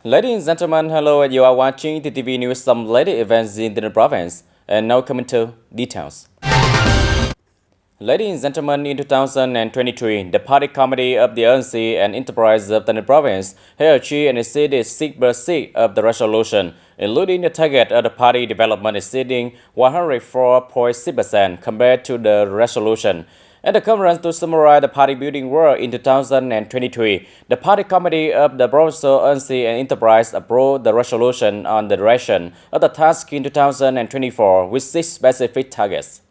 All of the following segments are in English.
Ladies and gentlemen, hello, you are watching TTV News, some latest events in the province, and now coming to details. Ladies and gentlemen, in 2023, the Party Committee of the ANC and Enterprise of the province has achieved and exceeded 6% of the resolution, including the target of the party development exceeding 104.6% compared to the resolution. At the conference to summarize the party building work in 2023, the Party Committee of the Provincial ANC and Enterprise approved the resolution on the direction of the task in 2024 with 6 specific targets.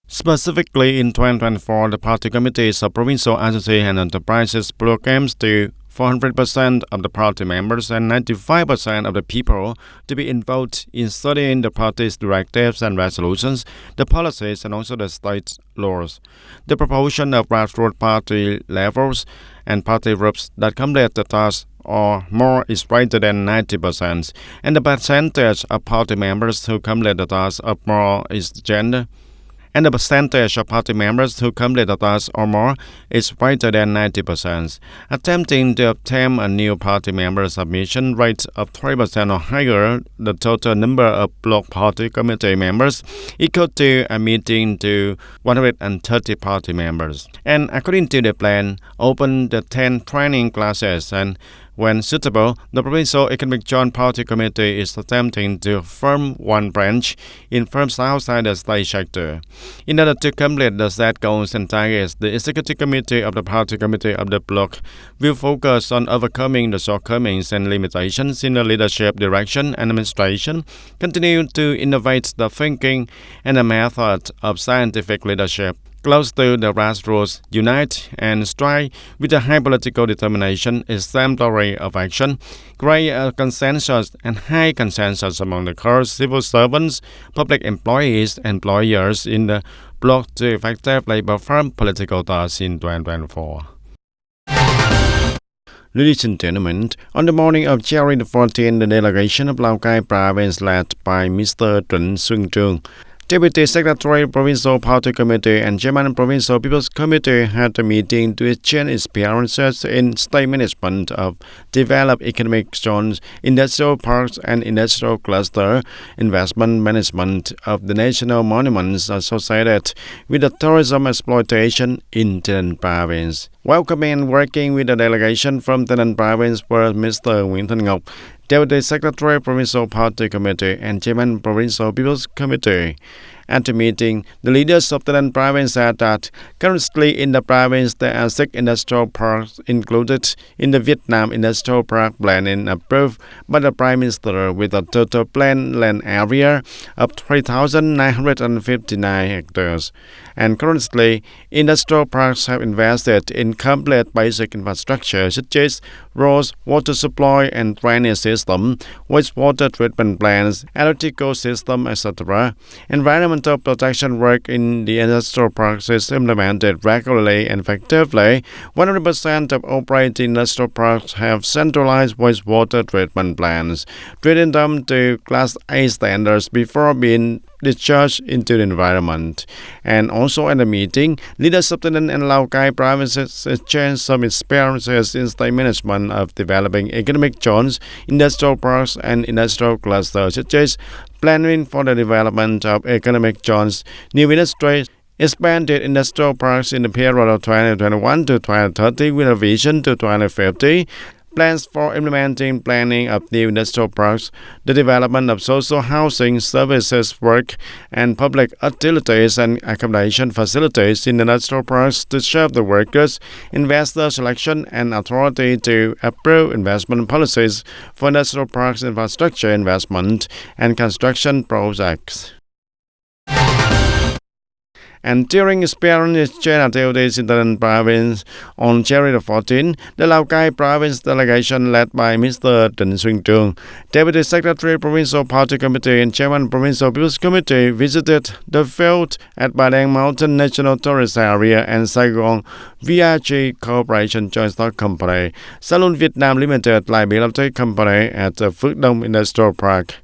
Specifically, in 2024, the Party Committees of Provincial ANC and Enterprises programs to 400% of the party members and 95% of the people to be involved in studying the party's directives and resolutions, the policies, and also the state laws. The proportion of grassroots party levels and party groups that complete the task or more is greater than 90%, and the percentage of party members who complete the task or more is gender. And the percentage of party members who complete the task or more is greater than 90%. Attempting to obtain a new party member submission rate of 3% or higher, the total number of block party committee members equal to a meeting to 130 party members. And according to the plan, open the 10 training classes, and when suitable, the Provincial Economic Joint Party Committee is attempting to form one branch in firms outside the state sector. In order to complete the set goals and targets, the Executive Committee of the Party Committee of the bloc will focus on overcoming the shortcomings and limitations in the leadership, direction, and administration, continue to innovate the thinking and the method of scientific leadership, close to the grassroots, unite and strive with a high political determination, exemplary of action, create a consensus and high consensus among the core civil servants, public employees, and employers in the bloc to effectively perform political tasks in 2024. Ladies and gentlemen, on the morning of January 14, the delegation of Lào Cai province led by Mr. Trịnh Xuân Trường, Deputy Secretary, Provincial Party Committee, and Chairman Provincial People's Committee had a meeting to exchange experiences in state management of developed economic zones, industrial parks, and industrial cluster investment management of the national monuments associated with the tourism exploitation in TayNinhTV province. Welcoming and working with the delegation from TayNinhTV province were Mr. Nguyễn Thanh Ngọc, Deputy Secretary, Provincial Party Committee, and Chairman Provincial People's Committee. At the meeting, the leaders of the TayNinhTV province said that currently in the province there are 6 industrial parks included in the Vietnam Industrial Park planning approved by the Prime Minister with a total planned land area of 3,959 hectares. And currently, industrial parks have invested in complete basic infrastructure such as roads, water supply and drainage system, wastewater treatment plants, electrical system, etc. Environmental protection work in the industrial parks is implemented regularly and effectively. 100% of operating industrial parks have centralized wastewater treatment plants, treating them to Class A standards before being discharged into the environment. And also at the meeting, leaders of TayNinhTV and Lào Cai provinces exchanged some experiences in state management of developing economic zones, industrial parks, and industrial clusters, such as planning for the development of economic zones, new industries, expanded industrial parks in the period of 2021 to 2030 with a vision to 2050, plans for implementing planning of new industrial parks, the development of social housing, services work, and public utilities and accommodation facilities in the industrial parks to serve the workers, investor selection, and authority to approve investment policies for industrial parks infrastructure investment and construction projects. And during experience exchange activities in the province on January 14, the Lào Cai province delegation led by Mr. Trịnh Xuân Trường, Deputy Secretary, Provincial Party Committee, and Chairman Provincial People's Committee visited the field at Bà Đen Mountain National Tourist Area and Saigon VRG Corporation Joint Stock Company, Salon Vietnam Limited Liability Company at the Phước Đông Industrial Park.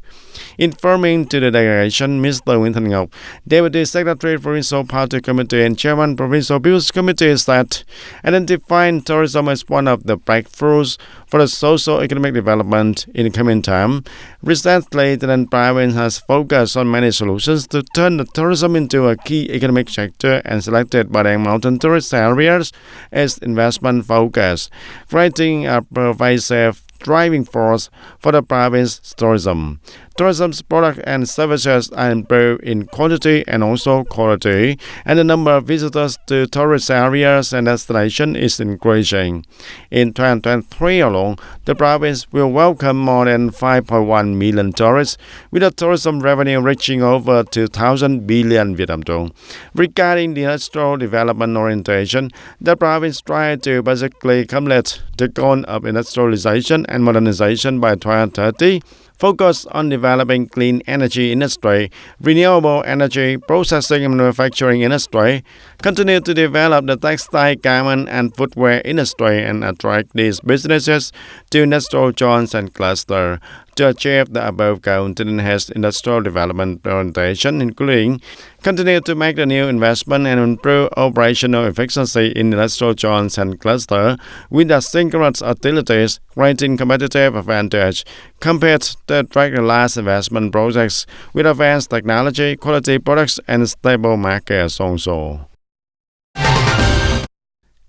Informing to the delegation, Mr. Nguyễn Thành Ngọc, Deputy Secretary Provincial Party Committee and Chairman Provincial Bills Committee, said identifying tourism as one of the breakthroughs for the socio-economic development in the coming time. Recently, the province has focused on many solutions to turn the tourism into a key economic sector and selected Padang Mountain tourist areas as investment focus, creating a pervasive driving force for the province's tourism. Tourism's products and services are improved in quantity and also quality, and the number of visitors to tourist areas and destinations is increasing. In 2023 alone, the province will welcome more than 5.1 million tourists, with a tourism revenue reaching over 2,000 billion Vietnam dong. Regarding the industrial development orientation, the province tried to basically complete the goal of industrialization and modernization by 2030. Focus on developing clean energy industry, renewable energy, processing and manufacturing industry, continue to develop the textile, garment and footwear industry and attract these businesses to industrial zones and clusters. To achieve the above goal, to enhance industrial development orientation, including continue to make the new investment and improve operational efficiency in industrial zones and clusters with asynchronous activities, creating competitive advantage compared to direct large investment projects with advanced technology, quality products, and stable markets also.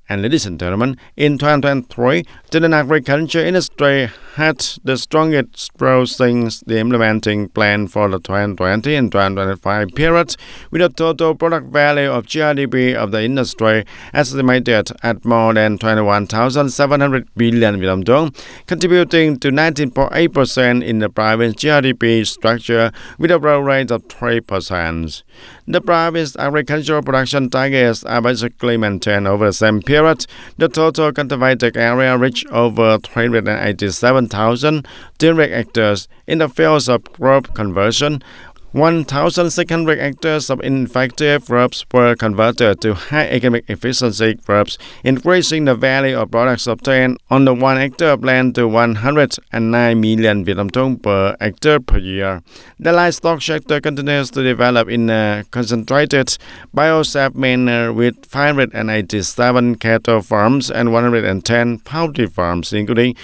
And ladies and gentlemen, in 2023, the agriculture industry had the strongest growth since the implementing plan for the 2020 and 2025 period, with a total product value of GDP of the industry estimated at more than 21,700 billion Vietnam dong, contributing to 19.8% in the province GDP structure with a growth rate of 3%. The province agricultural production targets are basically maintained over the same period. The total cultivated area reached over 387,000 direct hectares in the fields of crop conversion. 1,600 hectares of ineffective crops were converted to high economic efficiency crops, increasing the value of products obtained on the 1 hectare of land to 109 million Vietnam dong per hectare per year. The livestock sector continues to develop in a concentrated, biosafe manner with 587 cattle farms and 110 poultry farms, including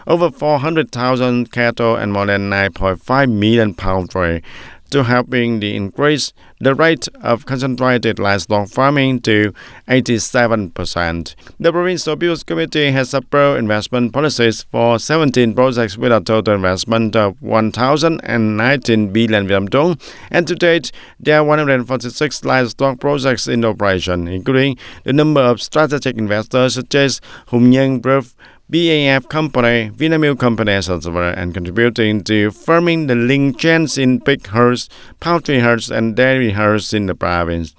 over 400,000 cattle and more than 9.5 million poultry, to helping the increase the rate of concentrated livestock farming to 87%. The Provincial Bills Committee has approved investment policies for 17 projects with a total investment of 1,019 billion Vietnam dong, and to date, there are 146 livestock projects in operation, including the number of strategic investors such as Hùng Nhân Group, BAF Company, Vinamilk Company, etc., and contributing to forming the link chains in pig herds, poultry herds, and dairy herds in the province.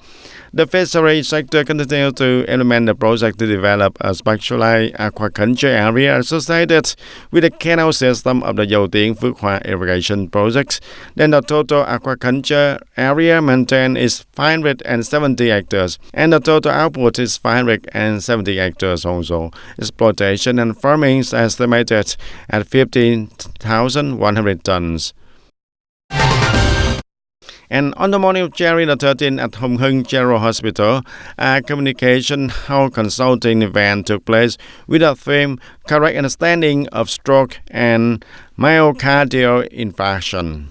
The fishery sector continues to implement the project to develop a specialized aquaculture area associated with the canal system of the Dầu Tiếng Phước Hòa irrigation project. Then the total aquaculture area maintained is 570 hectares, and the total output is 570 hectares also. Exploitation and farming is estimated at 15,100 tons. And on the morning of January the 13th at Hồng Hưng General Hospital, a communication health consulting event took place with a theme correct understanding of stroke and myocardial infarction.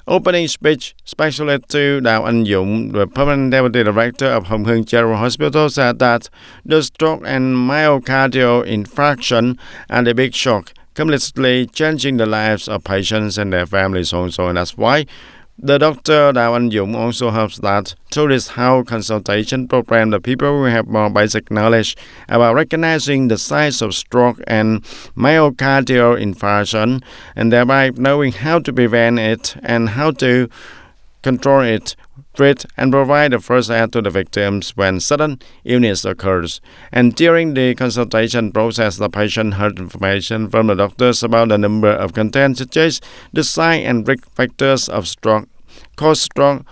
Opening speech, Specialist 2 Đào Anh Dũng, the Permanent Deputy Director of Hồng Hưng General Hospital, said that the stroke and myocardial infarction are the big shock, completely changing the lives of patients and their families also, and that's why the Dr. Đào Anh Dũng also hopes that through this health consultation program, the people will have more basic knowledge about recognizing the signs of stroke and myocardial infarction, and thereby knowing how to prevent it and how to control it, treat and provide the first aid to the victims when sudden illness occurs. And during the consultation process, the patient heard information from the doctors about the number of contents such as the sign and risk factors of stroke, cause stroke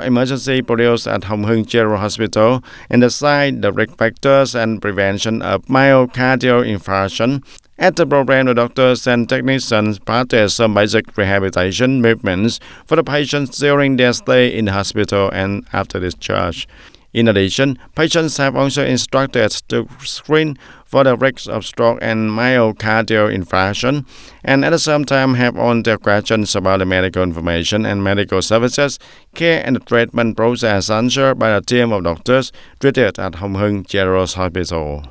emergency produced at Hồng Hưng General Hospital, and the sign, the risk factors and prevention of myocardial infarction, At the program, the doctors and technicians practice some basic rehabilitation movements for the patients during their stay in the hospital and after discharge. In addition, patients have also instructed to screen for the risk of stroke and myocardial infarction, and at the same time have all their questions about the medical information and medical services, care and the treatment process answered by a team of doctors treated at Hồng Hưng General Hospital.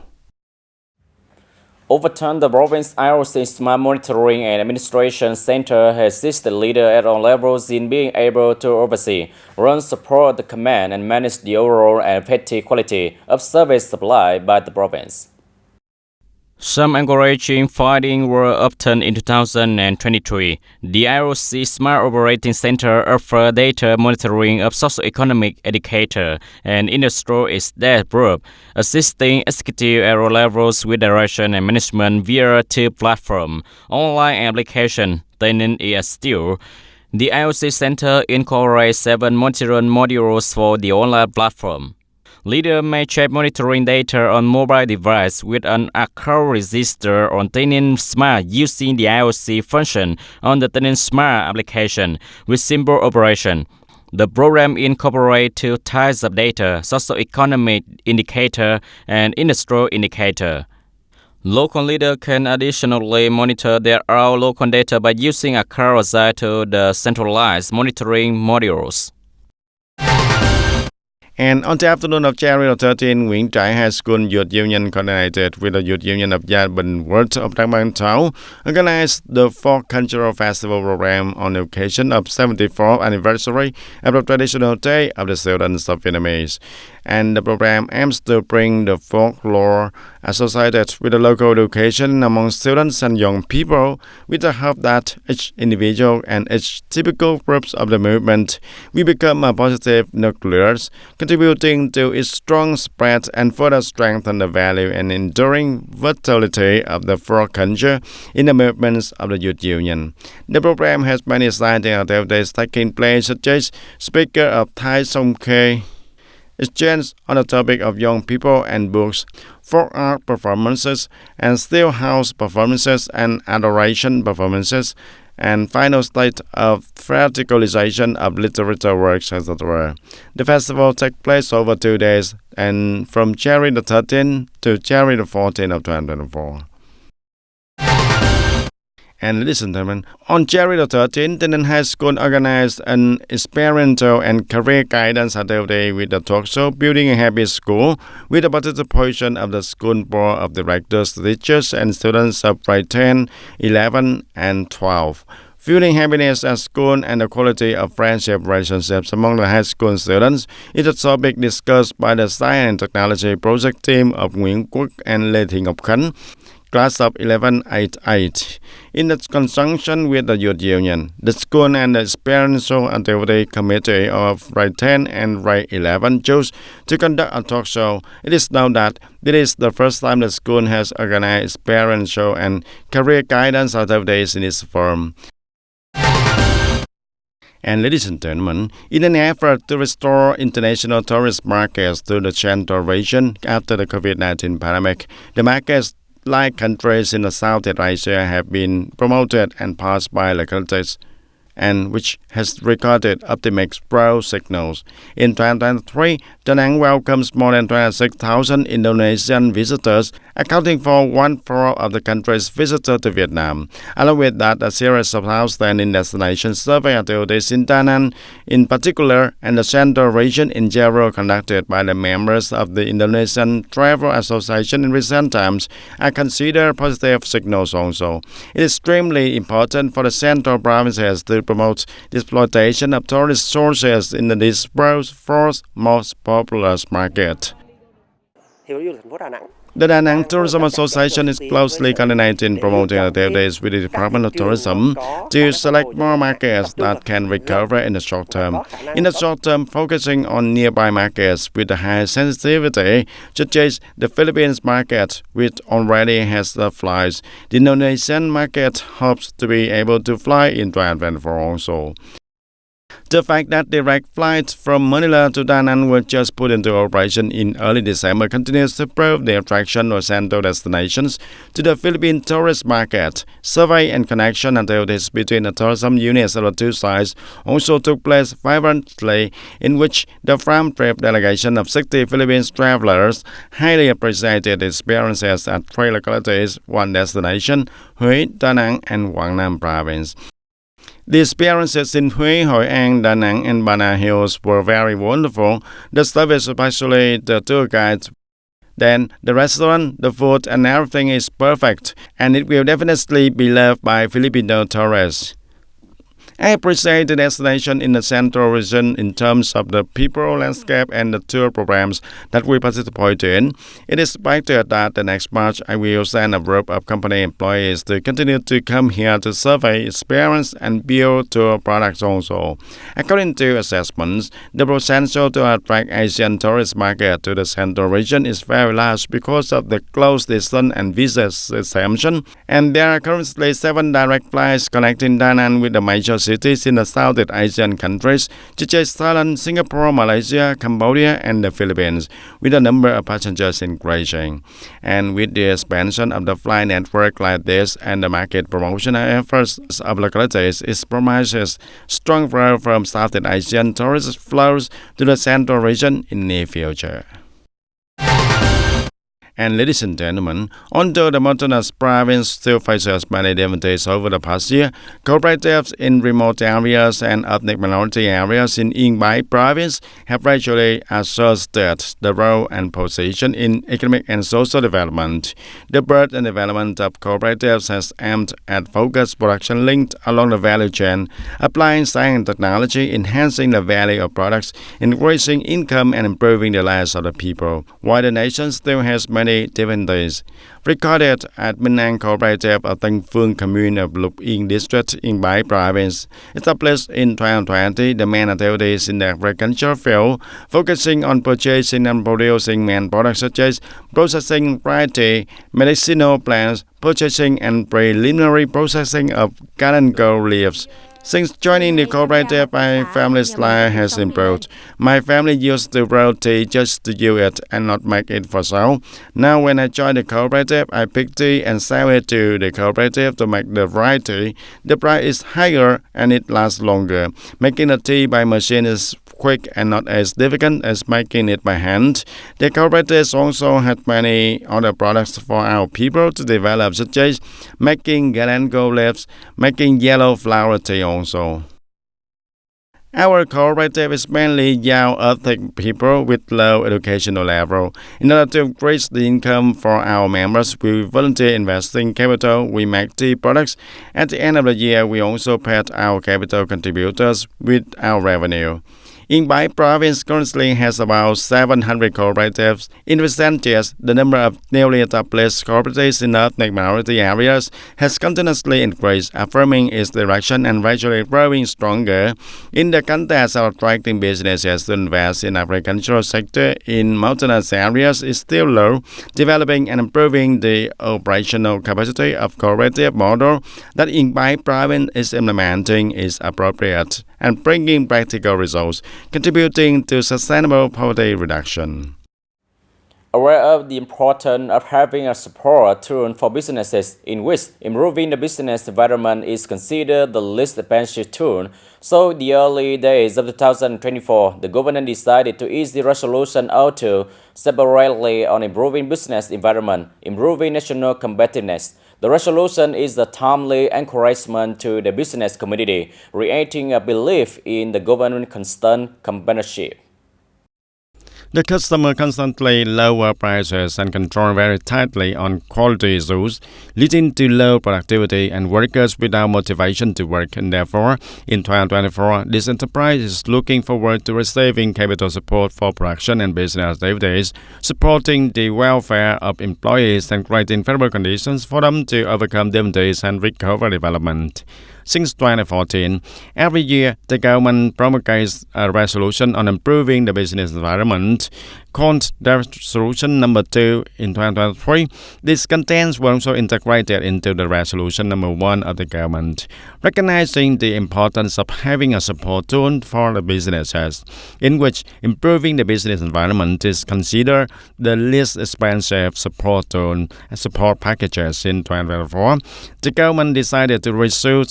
Overturn the province IOC Smart Monitoring and Administration Center has assisted leaders at all levels in being able to oversee, run, support the command, and manage the overall and effective quality of service supplied by the province. Some encouraging findings were obtained in 2023. The IOC Smart Operating Center offered data monitoring of socio-economic indicator and industrial state group, assisting executive at all levels with direction and management via two platforms, online application, TayNinhTV. The IOC Center incorporates 7 monitoring modules for the online platform. Leader may check monitoring data on mobile device with an account register on TayNinh Smart using the IOC function on the TayNinh Smart application with simple operation. The program incorporates 2 types of data, socio-economic indicator and industrial indicator. Local leaders can additionally monitor their own local data by using account assigned to the centralized monitoring modules. And on the afternoon of January 13, Nguyễn Trãi High School Youth Union coordinated with the Youth Union of Gia Bình Ward of Đắk Nông Thảo organized the Folk Cultural Festival program on the occasion of 74th anniversary of the traditional day of the students of Vietnamese. And the program aims to bring the folklore associated with the local education among students and young people with the hope that each individual and each typical groups of the movement will become a positive nucleus, contributing to its strong spread and further strengthen the value and enduring vitality of the folk culture in the movements of the Youth Union. The program has many exciting activities taking place, such as speaker of Thai Song Kê, exchange on the topic of young people and books, folk art performances, and still house performances and adoration performances, and final stage of verticalization of literature works, etc. The festival takes place over 2 days and from January the 13th to January the 14th of 2024. And ladies and gentlemen, on January the 13th, TayNinh High School organized an experiential and career guidance activity with the talk show Building a Happy School with the participation of the school board of directors, teachers, and students of grade 10, 11, and 12. Fueling happiness at school and the quality of friendship relationships among the high school students is a topic discussed by the Science and Technology project team of Nguyễn Quốc and Lê Thị Ngọc Khánh, class of 1188. In the conjunction with the Youth Union, the school and the experiential activity committee of grade 10 and grade 11 chose to conduct a talk show. It is known that this is the first time the school has organized experiential and career guidance activities in its form. And ladies and gentlemen, in an effort to restore international tourist markets to the Central region after the COVID-19 pandemic, the markets like countries in the Southeast Asia have been promoted and passed by localities, and which has recorded optimistic growth signals. In 2023, Da Nang welcomes more than 26,000 Indonesian visitors, accounting for 1/4 of the country's visitors to Vietnam. Along with that, a series of outstanding destination survey activities in Da Nang in particular and the Central region in general conducted by the members of the Indonesian Travel Association in recent times are considered positive signals also. It is extremely important for the Central provinces to promote the exploitation of tourist sources in this world's fourth most populous market. The Da Nang Tourism Association is closely coordinated in promoting activities with the Department of Tourism to select more markets that can recover in the short term. In the short term, focusing on nearby markets with a high sensitivity, such as the Philippines market, which already has the flights. The Indonesian market hopes to be able to fly in 2024 also. The fact that direct flights from Manila to Da Nang were just put into operation in early December continues to prove the attraction of Central destinations to the Philippine tourist market. Survey and connection activities between the tourism units of the two sides also took place vibrantly, in which the farm trip delegation of 60 Philippine travelers highly appreciated experiences at three localities, one destination, Hue, Da Nang, and Quảng Nam province. The experiences in Hue, Hội An, Da Nang, and Bana Hills were very wonderful. The service, especially the tour guides, then the restaurant, the food, and everything is perfect, and it will definitely be loved by Filipino tourists. I appreciate the destination in the central region in terms of the people, landscape, and the tour programs that we participate in. It is expected that the next March I will send a group of company employees to continue to come here to survey, experience, and build tour products also. According to assessments, the potential to attract Asian tourist market to the central region is very large because of the close distance and visa exemption, and there are currently 7 direct flights connecting Da Nang with the major cities in the Southeast Asian countries such as Thailand, Singapore, Malaysia, Cambodia, and the Philippines, with a number of passengers increasing. And with the expansion of the flight network like this and the market promotional efforts of localities, it promises strong growth from Southeast Asian tourist flows to the central region in the near future. And ladies and gentlemen, although the mountainous province still faces many difficulties over the past year, cooperatives in remote areas and ethnic minority areas in Yên province have gradually asserted the role and position in economic and social development. The birth and development of cooperatives has aimed at focused production linked along the value chain, applying science and technology, enhancing the value of products, increasing income, and improving the lives of the people. While the nation still has many difficulties, recorded at Minh An Cooperative of Tân Phương Commune of Lục Yên District in Bai Province. Established in 2020, the main activities in the agriculture field, focusing on purchasing and producing main products such as processing variety, medicinal plants, purchasing and preliminary processing of garden leaves. Since joining the cooperative, my family's life has improved. My family used to grow tea just to use it and not make it for sale. Now when I join the cooperative, I pick tea and sell it to the cooperative to make the variety. The price is higher and it lasts longer. Making the tea by machine is quick and not as difficult as making it by hand. The cooperatives also had many other products for our people to develop, such as making galangal leaves, making yellow flower tea also. Our cooperative is mainly young ethnic people with low educational level. In order to increase the income for our members, we volunteer investing capital, we make tea products. At the end of the year, we also paid our capital contributors with our revenue. Yên Bai province currently has about 700 cooperatives. In recent years, the number of newly established cooperatives in ethnic minority areas has continuously increased, affirming its direction and gradually growing stronger. In the context of attracting businesses to invest in agricultural sector in mountainous areas is still low, developing and improving the operational capacity of cooperative model that Yên Bai province is implementing is appropriate and bringing practical results, contributing to sustainable poverty reduction. Aware of the importance of having a support tool for businesses in which improving the business environment is considered the least expensive tool, so in the early days of 2024, the government decided to ease the resolution auto separately on improving business environment, improving national competitiveness. The resolution is a timely encouragement to the business community, creating a belief in the government constant companionship. The customer constantly lower prices and control very tightly on quality issues, leading to low productivity and workers without motivation to work. And therefore, in 2024, this enterprise is looking forward to receiving capital support for production and business activities, supporting the welfare of employees and creating favorable conditions for them to overcome difficulties and recover development. Since 2014, every year, the government promulgates a resolution on improving the business environment. called Resolution Number 2 in 2023. These contents were also integrated into the Resolution Number 1 of the government, recognizing the importance of having a support tool for the businesses, in which improving the business environment is considered the least expensive support tool and support packages in 2024. The government decided to issue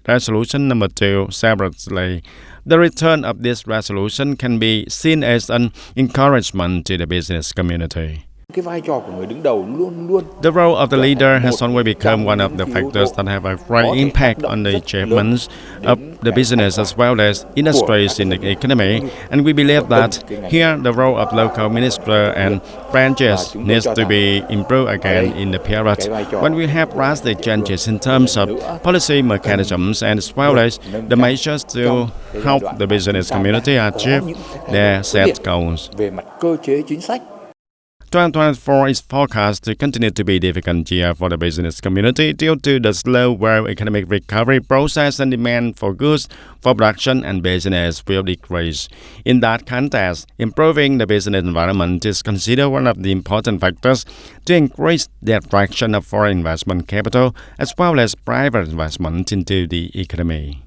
Resolution Number 2 separately. The return of this resolution can be seen as an encouragement to the business community. The role of the leader has always become one of the factors that have a great impact on the achievements of the business as well as industries in the economy, and we believe that here the role of local minister and branches needs to be improved again in the period when we have drastic changes in terms of policy mechanisms and as well as the measures to help the business community achieve their set goals. 2024 is forecast to continue to be a difficult year for the business community due to the slow world economic recovery process and demand for goods for production and business will decrease. In that context, improving the business environment is considered one of the important factors to increase the attraction of foreign investment capital as well as private investment into the economy.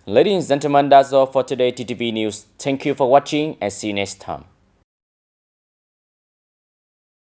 Ladies and gentlemen, that's all for today TTV News. Thank you for watching and see you next time.